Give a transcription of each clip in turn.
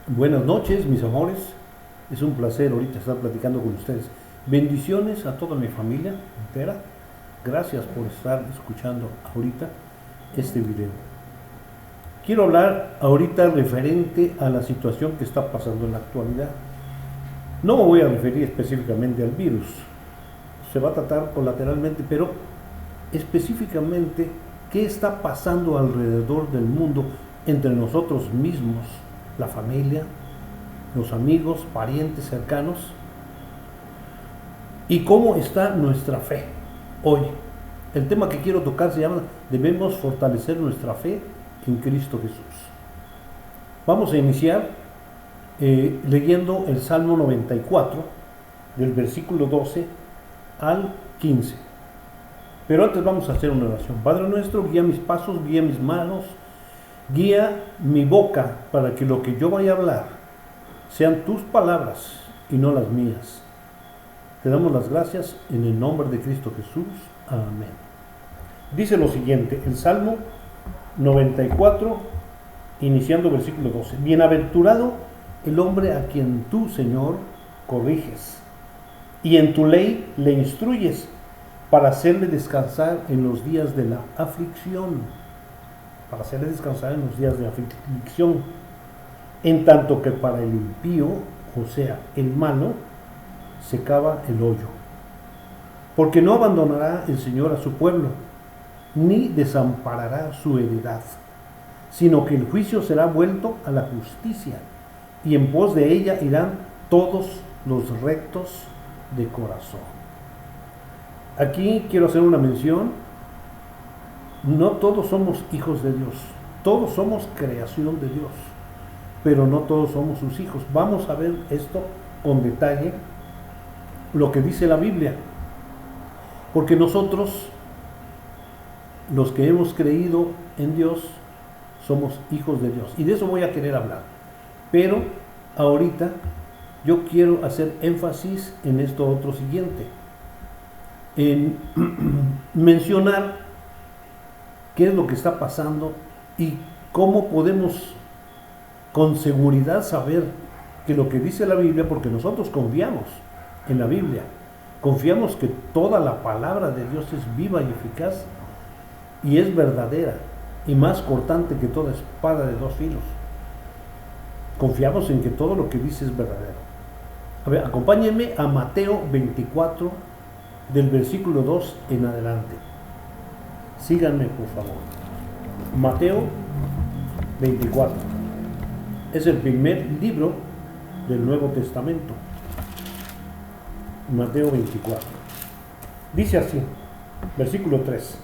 Buenas noches, mis amores. Es un placer ahorita estar platicando con ustedes. Bendiciones a toda mi familia entera. Gracias por estar escuchando ahorita este video. Quiero hablar ahorita referente a la situación que está pasando en la actualidad. No me voy a referir específicamente al virus. Se va a tratar colateralmente, pero específicamente qué está pasando alrededor del mundo entre nosotros mismos, la familia, los amigos, parientes cercanos, y cómo está nuestra fe hoy. El tema que quiero tocar se llama: debemos fortalecer nuestra fe en Cristo Jesús. Vamos a iniciar leyendo el Salmo 94, del versículo 12 al 15. Pero antes vamos a hacer una oración. Padre nuestro, guía mis pasos, guía mis manos, guía mi boca para que lo que yo vaya a hablar sean tus palabras y no las mías. Te damos las gracias en el nombre de Cristo Jesús. Amén. Dice lo siguiente, el Salmo 94, iniciando versículo 12. Bienaventurado el hombre a quien tú, Señor, corriges, y en tu ley le instruyes para hacerle descansar en los días de la aflicción. Para hacerle descansar en los días de aflicción. En tanto que para el impío, o sea, el malo, se cava el hoyo. Porque no abandonará el Señor a su pueblo, ni desamparará su heredad, sino que el juicio será vuelto a la justicia, y en pos de ella irán todos los rectos de corazón. Aquí quiero hacer una mención. No todos somos hijos de Dios, todos somos creación de Dios, pero no todos somos sus hijos. Vamos a ver esto con detalle, lo que dice la Biblia, porque nosotros, los que hemos creído en Dios, somos hijos de Dios, y de eso voy a querer hablar. Pero ahorita yo quiero hacer énfasis en esto otro siguiente, en mencionar qué es lo que está pasando y cómo podemos con seguridad saber que lo que dice la Biblia, porque nosotros confiamos en la Biblia, confiamos que toda la palabra de Dios es viva y eficaz y es verdadera y más cortante que toda espada de dos filos. Confiamos en que todo lo que dice es verdadero. A ver, acompáñenme a Mateo 24, del versículo 2 en adelante. Síganme, por favor. Mateo 24. Es el primer libro del Nuevo Testamento. Mateo 24. Dice así, versículo 3.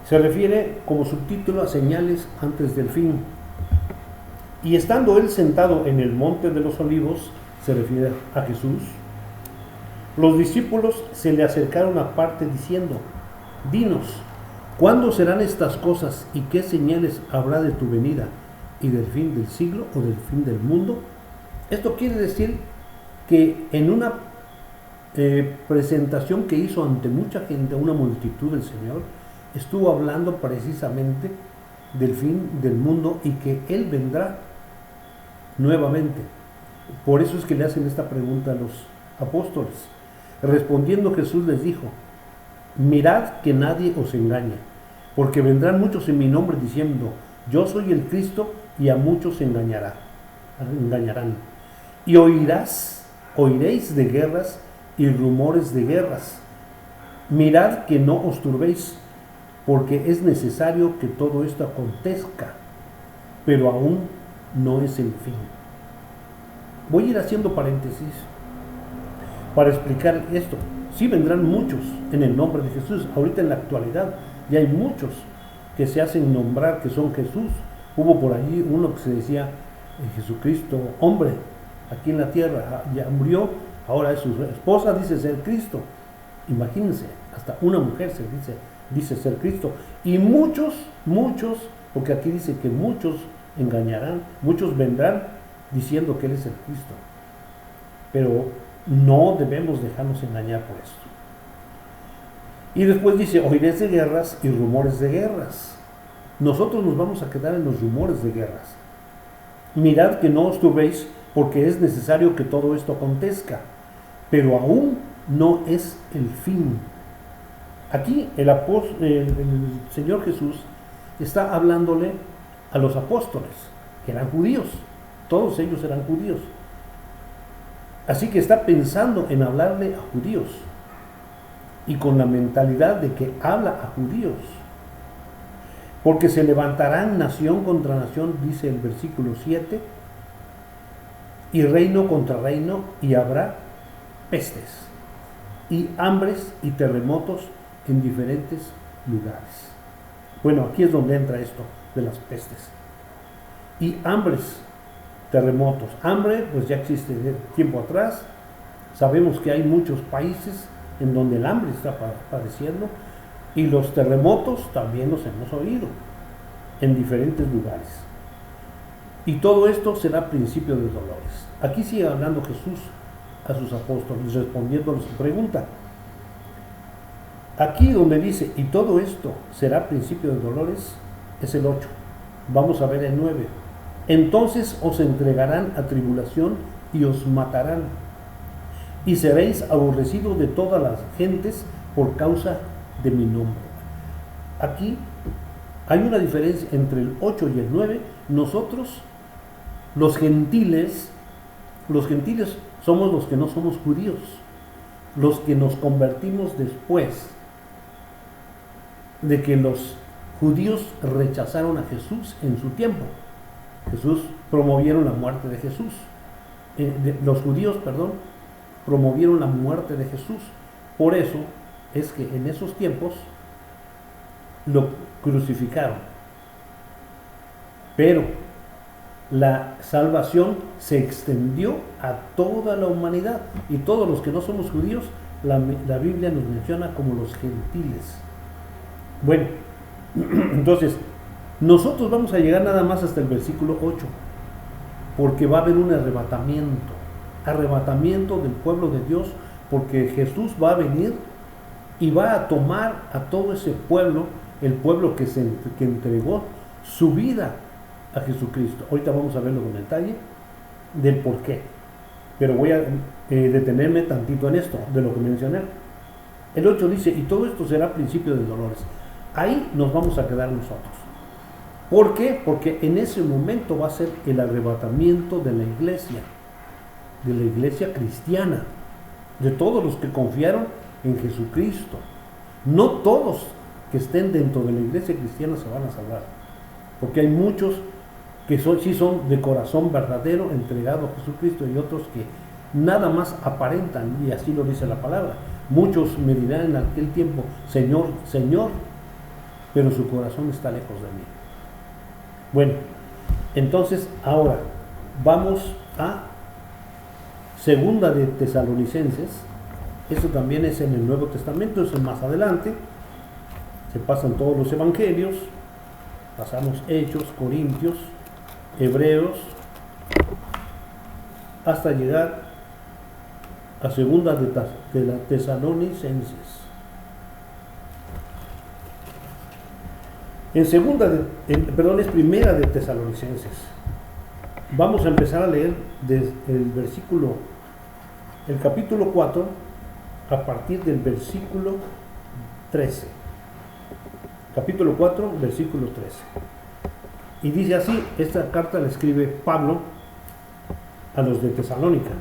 Se refiere como subtítulo a señales antes del fin. Y estando él sentado en el monte de los olivos, se refiere a Jesús, los discípulos se le acercaron aparte diciendo: dinos, ¿cuándo serán estas cosas y qué señales habrá de tu venida y del fin del siglo o del fin del mundo? Esto quiere decir que en una presentación que hizo ante mucha gente, una multitud del Señor, estuvo hablando precisamente del fin del mundo y que Él vendrá nuevamente. Por eso es que le hacen esta pregunta a los apóstoles. Respondiendo Jesús les dijo: mirad que nadie os engañe, porque vendrán muchos en mi nombre diciendo: yo soy el Cristo, y a muchos engañarán. Y oiréis de guerras y rumores de guerras. Mirad que no os turbéis, porque es necesario que todo esto acontezca, pero aún no es el fin. Voy a ir haciendo paréntesis para explicar esto. Sí, vendrán muchos en el nombre de Jesús. Ahorita en la actualidad ya hay muchos que se hacen nombrar que son Jesús. Hubo por allí uno que se decía Jesucristo, hombre, aquí en la tierra, ya murió, ahora es su esposa, dice ser Cristo. Imagínense, hasta una mujer dice ser Cristo. Y muchos, porque aquí dice que muchos engañarán, muchos vendrán diciendo que Él es el Cristo. Pero no debemos dejarnos engañar por esto. Y después dice: oiréis de guerras y rumores de guerras. Nosotros nos vamos a quedar en los rumores de guerras. mirad que no os turbéis, porque es necesario que todo esto acontezca, pero aún no es el fin. Aquí el Señor Jesús está hablándole a los apóstoles, que eran judíos, todos ellos eran judíos. Así que está pensando en hablarle a judíos, y con la mentalidad de que habla a judíos. Porque se levantarán nación contra nación, dice el versículo 7, y reino contra reino, y habrá pestes, y hambres y terremotos en diferentes lugares. Bueno, aquí es donde entra esto de las pestes. Y hambres, terremotos. Hambre, pues ya existe de tiempo atrás. Sabemos que hay muchos países en donde el hambre está padeciendo, y los terremotos también los hemos oído en diferentes lugares. Y todo esto será principio de dolores. Aquí sigue hablando Jesús a sus apóstoles, respondiéndoles su pregunta. Aquí donde dice, y todo esto será principio de dolores, es el 8. Vamos a ver el 9. Entonces os entregarán a tribulación y os matarán, y seréis aborrecidos de todas las gentes por causa de mi nombre. Aquí hay una diferencia entre el 8 y el 9. Nosotros, los gentiles somos los que no somos judíos, los que nos convertimos después de que los judíos rechazaron a Jesús en su tiempo. Promovieron la muerte de Jesús. Los judíos, promovieron la muerte de Jesús. Por eso es que en esos tiempos lo crucificaron. Pero la salvación se extendió a toda la humanidad, y todos los que no somos judíos, la Biblia nos menciona como los gentiles. Bueno, entonces nosotros vamos a llegar nada más hasta el versículo 8, porque va a haber un arrebatamiento del pueblo de Dios, porque Jesús va a venir y va a tomar a todo ese pueblo, el pueblo que entregó su vida a Jesucristo. Ahorita vamos a verlo con detalle del por qué, pero voy a detenerme tantito en esto, de lo que mencioné. El 8 dice, y todo esto será principio de dolores. Ahí nos vamos a quedar nosotros. ¿Por qué? Porque en ese momento va a ser el arrebatamiento de la iglesia cristiana, de todos los que confiaron en Jesucristo. No todos que estén dentro de la iglesia cristiana se van a salvar, porque hay muchos que sí son de corazón verdadero, entregado a Jesucristo, y otros que nada más aparentan, y así lo dice la palabra. Muchos me dirán en aquel tiempo, Señor, Señor, pero su corazón está lejos de mí. Bueno, entonces ahora vamos a Segunda de Tesalonicenses. Esto también es en el Nuevo Testamento, eso es más adelante. Se pasan todos los evangelios, pasamos Hechos, Corintios, Hebreos, hasta llegar a Segunda de Tesalonicenses. Es Primera de Tesalonicenses. Vamos a empezar a leer desde el capítulo 4, a partir del versículo 13. Capítulo 4, versículo 13. Y dice así, esta carta la escribe Pablo a los de Tesalónica.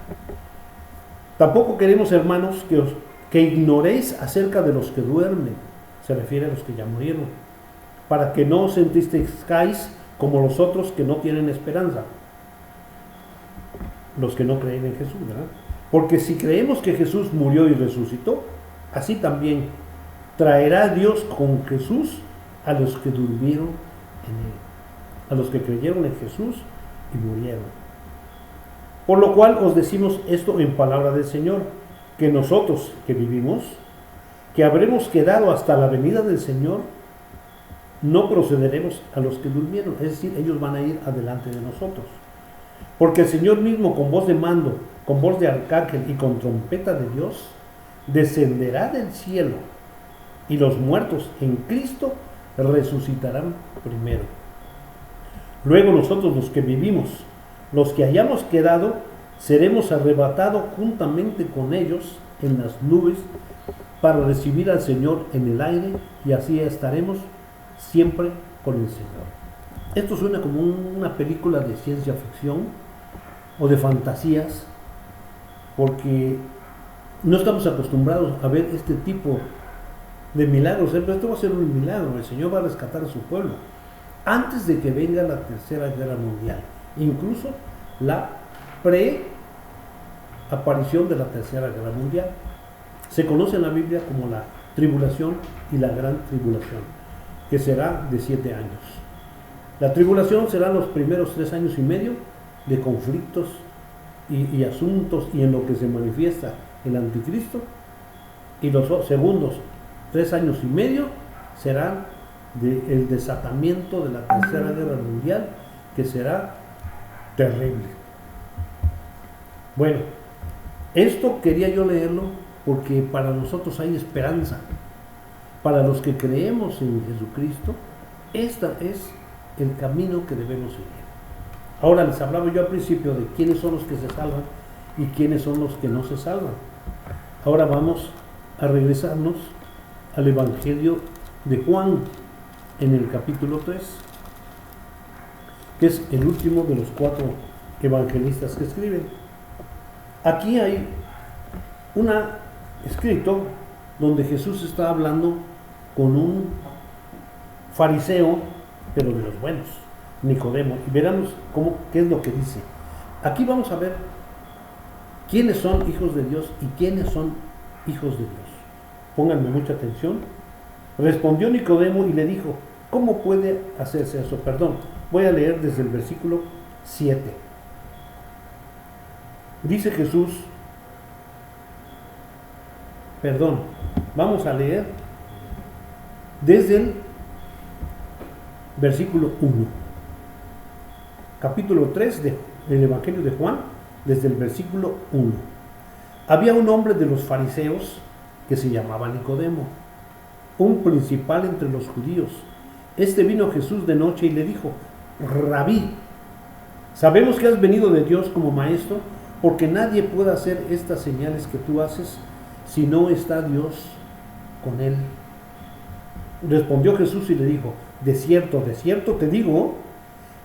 Tampoco queremos, hermanos, que ignoréis acerca de los que duermen, se refiere a los que ya murieron, para que no os entristezcáis como los otros que no tienen esperanza, los que no creen en Jesús, ¿verdad? Porque si creemos que Jesús murió y resucitó, así también traerá Dios con Jesús a los que durmieron en él, a los que creyeron en Jesús y murieron. Por lo cual os decimos esto en palabra del Señor, que nosotros que vivimos, que habremos quedado hasta la venida del Señor, no procederemos a los que durmieron, es decir, ellos van a ir adelante de nosotros. Porque el Señor mismo, con voz de mando, con voz de arcángel y con trompeta de Dios, descenderá del cielo, y los muertos en Cristo resucitarán primero. Luego nosotros, los que vivimos, los que hayamos quedado, seremos arrebatados juntamente con ellos en las nubes para recibir al Señor en el aire, y así estaremos siempre con el Señor. Esto suena como una película de ciencia ficción o de fantasías, porque no estamos acostumbrados a ver este tipo de milagros. Pero esto va a ser un milagro, el Señor va a rescatar a su pueblo antes de que venga la tercera guerra mundial, incluso la pre-aparición de la tercera guerra mundial. Se conoce en la Biblia como la tribulación y la gran tribulación, que será de 7 años. La tribulación será los primeros 3 años y medio de conflictos y asuntos, y en lo que se manifiesta el anticristo, y los segundos 3 años y medio serán del desatamiento de la tercera guerra mundial, que será terrible. Bueno, esto quería yo leerlo porque para nosotros hay esperanza. Para los que creemos en Jesucristo, este es el camino que debemos seguir. Ahora les hablaba yo al principio de quiénes son los que se salvan y quiénes son los que no se salvan. Ahora vamos a regresarnos al Evangelio de Juan en el capítulo 3, que es el último de los 4 evangelistas que escriben. Aquí hay un escrito donde Jesús está hablando con un fariseo, pero de los buenos, Nicodemo, y veremos qué es lo que dice. Aquí vamos a ver quiénes son hijos de Dios y quiénes son hijos de Dios. Pónganme mucha atención. Respondió Nicodemo y le dijo: ¿cómo puede hacerse eso? Perdón, voy a leer desde el versículo 7. Dice Jesús, vamos a leer desde el versículo 1. Capítulo 3 del Evangelio de Juan, desde el versículo 1. Había un hombre de los fariseos que se llamaba Nicodemo, un principal entre los judíos. Este vino a Jesús de noche y le dijo: Rabí, sabemos que has venido de Dios como maestro, porque nadie puede hacer estas señales que tú haces si no está Dios con él. Respondió Jesús y le dijo: de cierto te digo,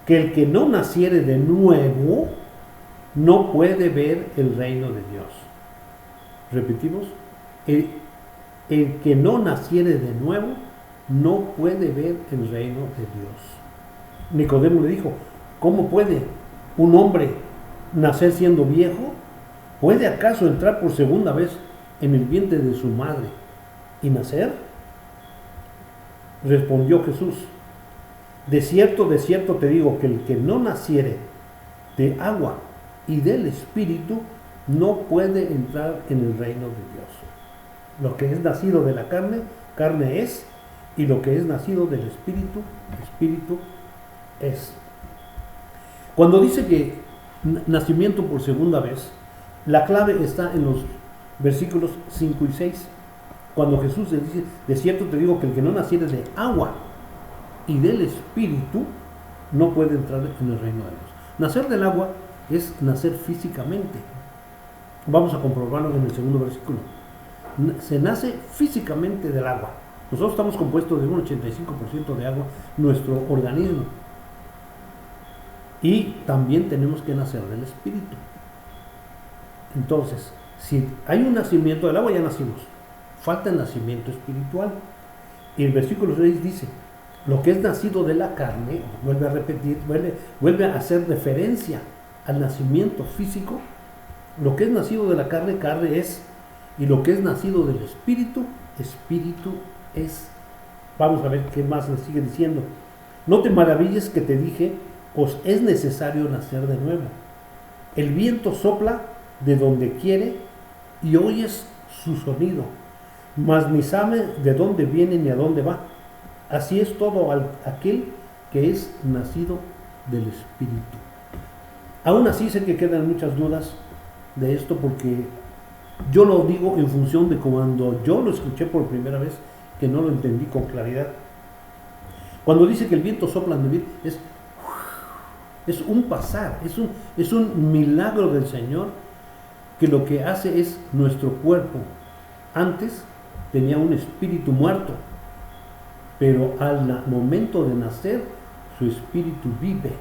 que el que no naciere de nuevo no puede ver el reino de Dios. Repetimos: el que no naciere de nuevo no puede ver el reino de Dios. Nicodemo le dijo: ¿cómo puede un hombre nacer siendo viejo? ¿Puede acaso entrar por segunda vez en el vientre de su madre y nacer? Respondió Jesús: de cierto te digo, que el que no naciere de agua y del Espíritu no puede entrar en el reino de Dios. Lo que es nacido de la carne, carne es, y lo que es nacido del Espíritu, Espíritu es. Cuando dice que nacimiento por segunda vez, la clave está en los versículos 5 y 6. Cuando Jesús le dice: de cierto te digo, que el que no naciere de agua y del Espíritu no puede entrar en el reino de Dios. Nacer del agua es nacer físicamente. Vamos a comprobarlo en el segundo versículo. Se nace físicamente del agua. Nosotros estamos compuestos de un 85% de agua, nuestro organismo. Y también tenemos que nacer del Espíritu. Entonces, si hay un nacimiento del agua, ya nacimos. Falta el nacimiento espiritual. Y el versículo 6 dice: lo que es nacido de la carne, vuelve a repetir, vuelve a hacer referencia al nacimiento físico. Lo que es nacido de la carne, carne es, y lo que es nacido del Espíritu, Espíritu es. Vamos a ver qué más le sigue diciendo. No te maravilles que te dije, os es necesario nacer de nuevo. El viento sopla de donde quiere y oyes su sonido, mas ni sabe de dónde viene ni a dónde va. Así es todo aquel que es nacido del Espíritu. Aún así sé que quedan muchas dudas de esto, porque yo lo digo en función de cuando yo lo escuché por primera vez, que no lo entendí con claridad. Cuando dice que el viento sopla donde viene, es es un pasar, es un milagro del Señor que lo que hace es nuestro cuerpo. Antes tenía un espíritu muerto, pero al momento de nacer, su espíritu vive.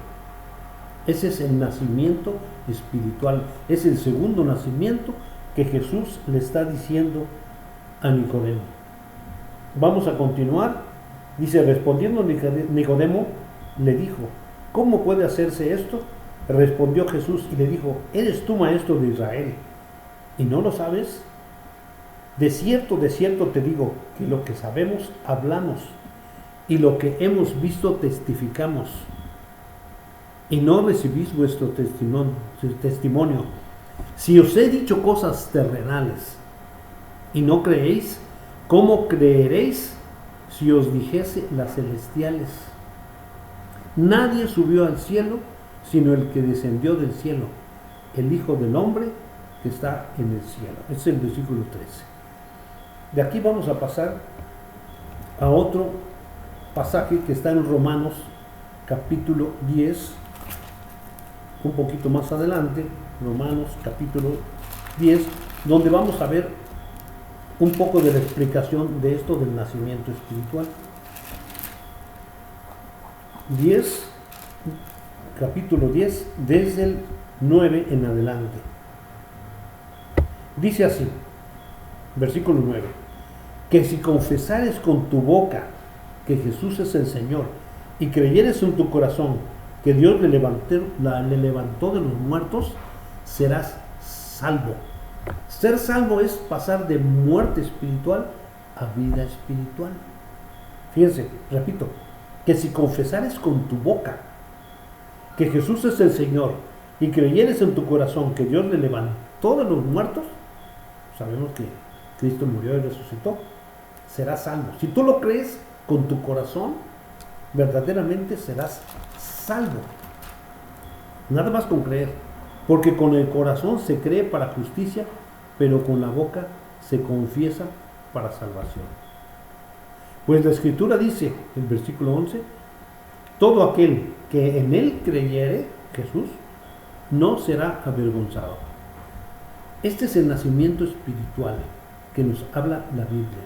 Ese es el nacimiento espiritual, es el segundo nacimiento que Jesús le está diciendo a Nicodemo. Vamos a continuar. Dice, respondiendo Nicodemo, le dijo, ¿cómo puede hacerse esto? Respondió Jesús y le dijo, ¿eres tú maestro de Israel y no lo sabes? De cierto te digo, que lo que sabemos hablamos, y lo que hemos visto testificamos, y no recibís vuestro testimonio. Si os he dicho cosas terrenales y no creéis, ¿cómo creeréis si os dijese las celestiales? Nadie subió al cielo sino el que descendió del cielo, el Hijo del Hombre que está en el cielo. Ese es el versículo 13. De aquí vamos a pasar a otro pasaje que está en Romanos capítulo 10, un poquito más adelante, Romanos capítulo 10, donde vamos a ver un poco de la explicación de esto del nacimiento espiritual. 10, capítulo 10, desde el 9 en adelante. Dice así, versículo 9, que si confesares con tu boca que Jesús es el Señor y creyeres en tu corazón que Dios le levantó de los muertos, serás salvo. Ser salvo es pasar de muerte espiritual a vida espiritual. Fíjense, repito, que si confesares con tu boca que Jesús es el Señor y creyeres en tu corazón que Dios le levantó de los muertos, sabemos que Cristo murió y resucitó, serás salvo. Si tú lo crees con tu corazón, verdaderamente serás salvo. Nada más con creer, porque con el corazón se cree para justicia, pero con la boca se confiesa para salvación. Pues la Escritura dice, en el versículo 11, todo aquel que en él creyere, Jesús, no será avergonzado. Este es el nacimiento espiritual que nos habla la Biblia.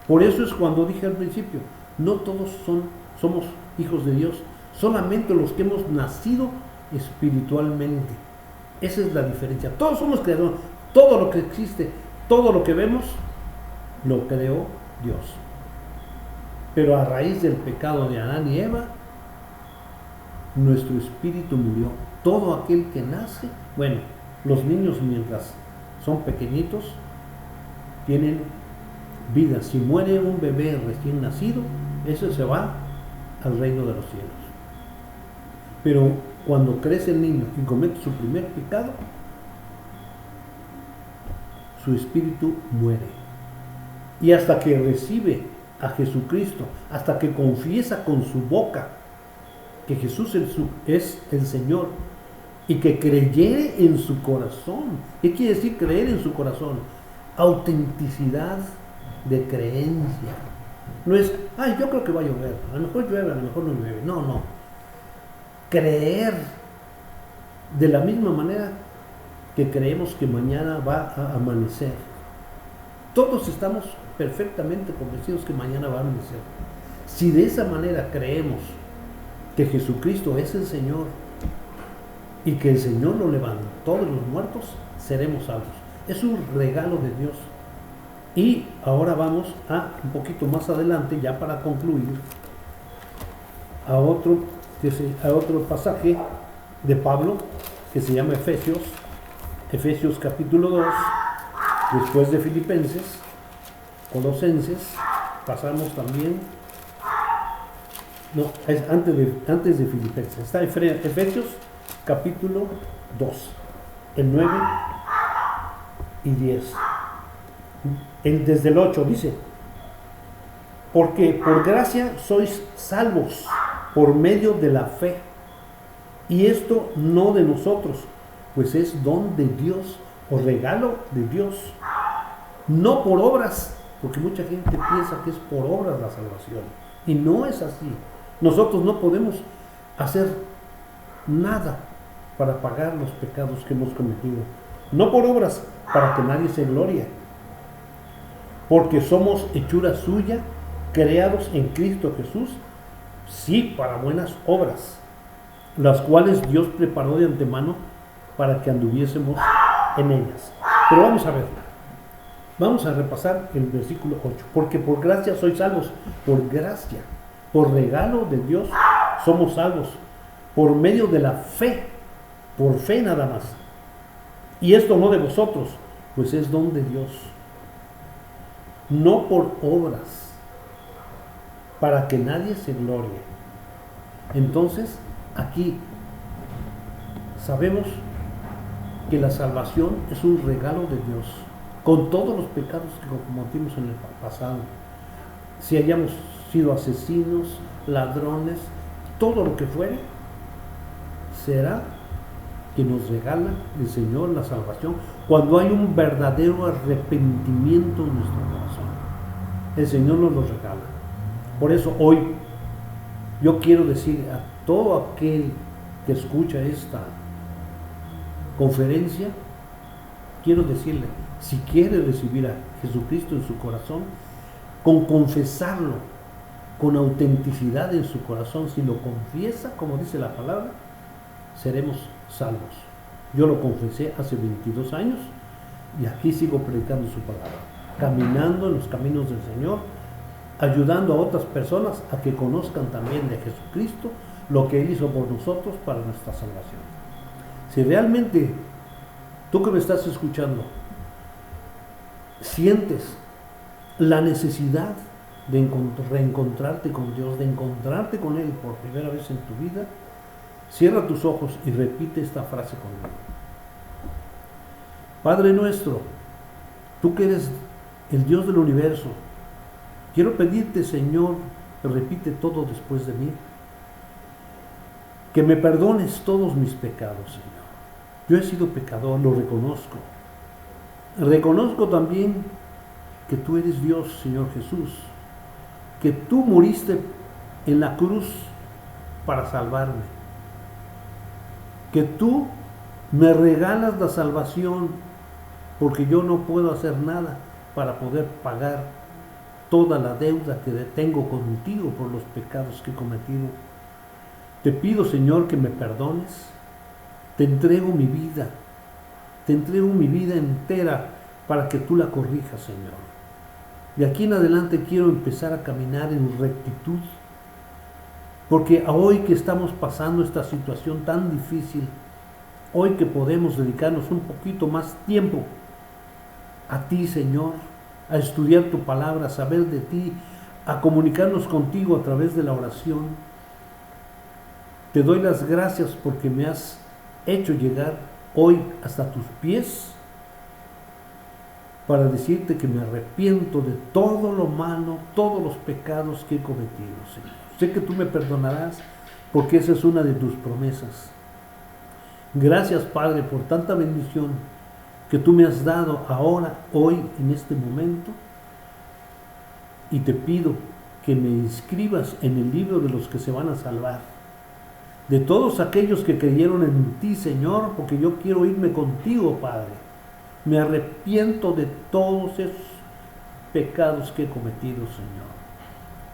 Por eso es cuando dije al principio, no todos somos hijos de Dios, solamente los que hemos nacido espiritualmente. Esa es la diferencia. Todos somos creadores, todo lo que existe, todo lo que vemos, lo creó Dios. Pero a raíz del pecado de Adán y Eva, nuestro espíritu murió. Todo aquel que nace, bueno, los niños mientras son pequeñitos, tienen vida. Si muere un bebé recién nacido, ese se va al reino de los cielos. Pero cuando crece el niño y comete su primer pecado, su espíritu muere. Y hasta que recibe a Jesucristo, hasta que confiesa con su boca que Jesús es el Señor y que creyere en su corazón. ¿Qué quiere decir creer en su corazón? Autenticidad de creencia. No es, ay, yo creo que va a llover, a lo mejor llueve, a lo mejor no llueve. No, no. Creer de la misma manera que creemos que mañana va a amanecer. Todos estamos perfectamente convencidos que mañana va a amanecer. Si de esa manera creemos que Jesucristo es el Señor y que el Señor lo levantó de los muertos, seremos salvos. Es un regalo de Dios. Y ahora vamos a un poquito más adelante, ya para concluir, a otro pasaje de Pablo que se llama Efesios capítulo 2, después de Filipenses, Colosenses, pasamos también, no, es antes de Filipenses, está Efesios capítulo 2, el 9 y 10. Desde el 8 dice, porque por gracia sois salvos por medio de la fe, y esto no de nosotros, pues es don de Dios o regalo de Dios, no por obras, porque mucha gente piensa que es por obras la salvación, y no es así. Nosotros no podemos hacer nada para pagar los pecados que hemos cometido. No por obras, para que nadie se glorie. Porque somos hechura suya, creados en Cristo Jesús, sí, para buenas obras, las cuales Dios preparó de antemano para que anduviésemos en ellas. Pero vamos a ver, vamos a repasar el versículo 8. Porque por gracia sois salvos, por gracia, por regalo de Dios somos salvos, por medio de la fe, por fe nada más. Y esto no de vosotros, pues es don de Dios, no por obras, para que nadie se glorie. Entonces, aquí sabemos que la salvación es un regalo de Dios, con todos los pecados que cometimos en el pasado. Si hayamos sido asesinos, ladrones, todo lo que fuere, será que nos regala el Señor la salvación cuando hay un verdadero arrepentimiento en nuestro corazón. El Señor nos lo regala. Por eso hoy yo quiero decir a todo aquel que escucha esta conferencia, quiero decirle, si quiere recibir a Jesucristo en su corazón, con confesarlo, con autenticidad en su corazón, si lo confiesa, como dice la palabra, seremos salvos. Yo lo confesé hace 22 años y aquí sigo predicando su palabra, caminando en los caminos del Señor, ayudando a otras personas a que conozcan también de Jesucristo, lo que Él hizo por nosotros para nuestra salvación. Si realmente tú que me estás escuchando sientes la necesidad de reencontrarte con Dios, de encontrarte con Él por primera vez en tu vida, cierra tus ojos y repite esta frase conmigo. Padre nuestro, tú que eres el Dios del universo, quiero pedirte, Señor, que repite todo después de mí, que me perdones todos mis pecados, Señor. Yo he sido pecador, lo reconozco. Reconozco también que tú eres Dios, Señor Jesús, que tú moriste en la cruz para salvarme, que tú me regalas la salvación porque yo no puedo hacer nada para poder pagar toda la deuda que tengo contigo por los pecados que he cometido. Te pido, Señor, que me perdones. Te entrego mi vida entera para que tú la corrijas, Señor. De aquí en adelante quiero empezar a caminar en rectitud, porque hoy que estamos pasando esta situación tan difícil, hoy que podemos dedicarnos un poquito más tiempo a ti, Señor, a estudiar tu palabra, a saber de ti, a comunicarnos contigo a través de la oración, te doy las gracias porque me has hecho llegar hoy hasta tus pies para decirte que me arrepiento de todo lo malo, todos los pecados que he cometido, Señor. Sé que tú me perdonarás porque esa es una de tus promesas. Gracias, Padre, por tanta bendición que tú me has dado ahora, hoy, en este momento, y te pido que me inscribas en el libro de los que se van a salvar, de todos aquellos que creyeron en ti, Señor, porque yo quiero irme contigo, Padre. Me arrepiento de todos esos pecados que he cometido, Señor.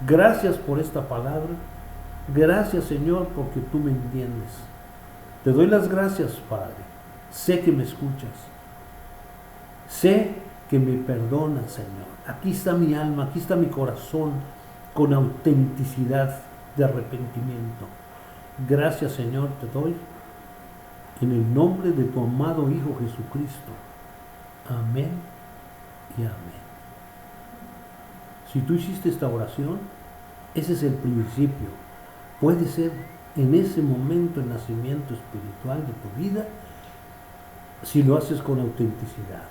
Gracias por esta palabra. Gracias, Señor, porque tú me entiendes. Te doy las gracias, Padre. Sé que me escuchas. Sé que me perdonas, Señor. Aquí está mi alma, aquí está mi corazón, con autenticidad de arrepentimiento. Gracias, Señor, te doy en el nombre de tu amado Hijo Jesucristo. Amén y amén. Si tú hiciste esta oración, ese es el principio. Puede ser en ese momento el nacimiento espiritual de tu vida, si lo haces con autenticidad.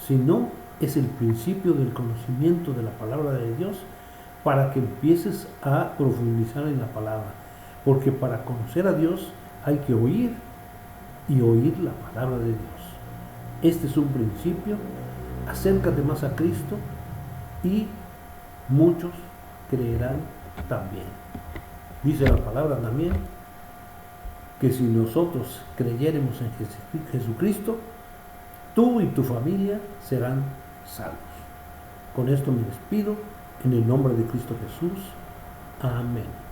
Si no, es el principio del conocimiento de la palabra de Dios para que empieces a profundizar en la palabra. Porque para conocer a Dios hay que oír y oír la palabra de Dios. Este es un principio. Acércate más a Cristo y muchos creerán también. Dice la palabra también que si nosotros creyéremos en Jesucristo, tú y tu familia serán salvos. Con esto me despido, en el nombre de Cristo Jesús. Amén.